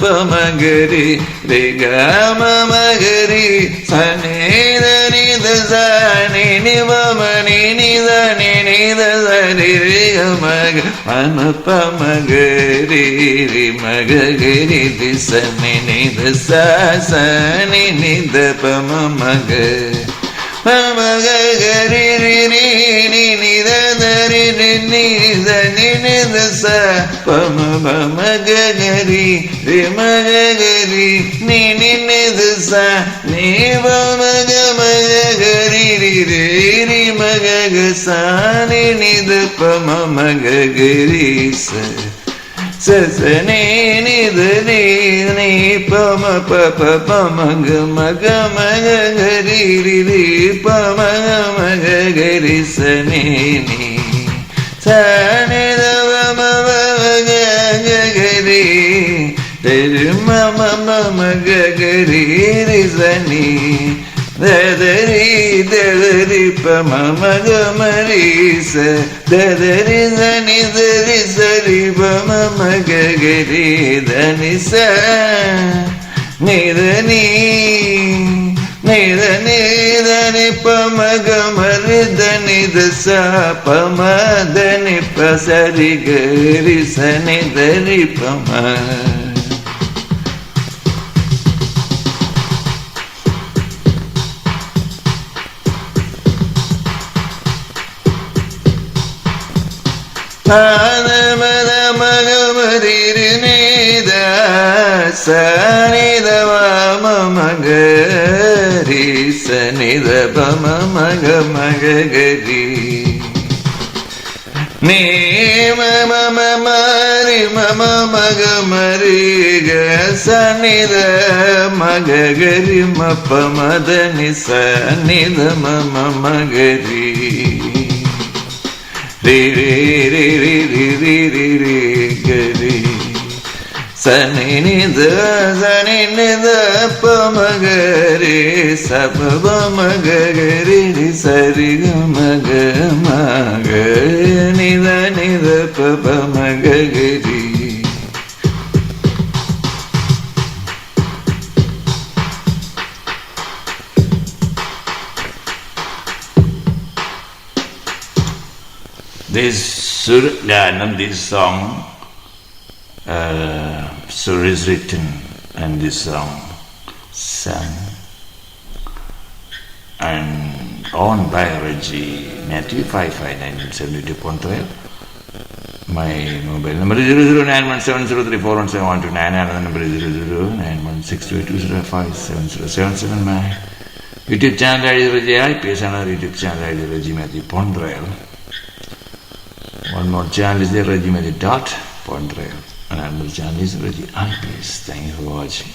பமகரி ரிகமகரி சனேதனி தசனி நிவமணி நிதனி நிதனி ரிகமக பமகரி ரிமகரி திசனி நிதசனி நித பமக பமகரி ரி நிதனி நிதனி நிதச பமகரி ரிமகரி நிதச நிவமகமகரி ரி மக சானி நித பமகரி சசனே நிதனி நீ பம பப பமக மக மகரி ரி பமக மகரி சனே நீ சனிதவ மகரி மம மகரி ரி சனி ததரி ததரி பமகமரி ச ததரி சனி தரி சரி பமகரி தனி ச நிதனி நிதனி தனி பமகமரி தனி தச பமதனி பசரி கரி சனி தரி பம மத மகமரி நித சனித மகரி சனித பம மக மகரி நீ மம மரி மம மகமரி க சனித மகரி மப்ப மதனி சனித மம மகரி ரி ரி ரி ரி ரி ரி ரி ரி கரி சனி நித சனி நித பமகரி சப மகரி சரி மக மக நித நித பப மகரி This Surganam, this song, Sur is written, and this song sung and owned by Reggie Matthew 55972.12. My mobile number is 0091703417129. Another number is 0091628205777. My YouTube channel ID is Reggie IPS. Another YouTube channel ID is Reggie Matthew.12. One more channel is there, Reggie Matthew.Pontrail. Another channel is Reggie IPS. Thank you for watching.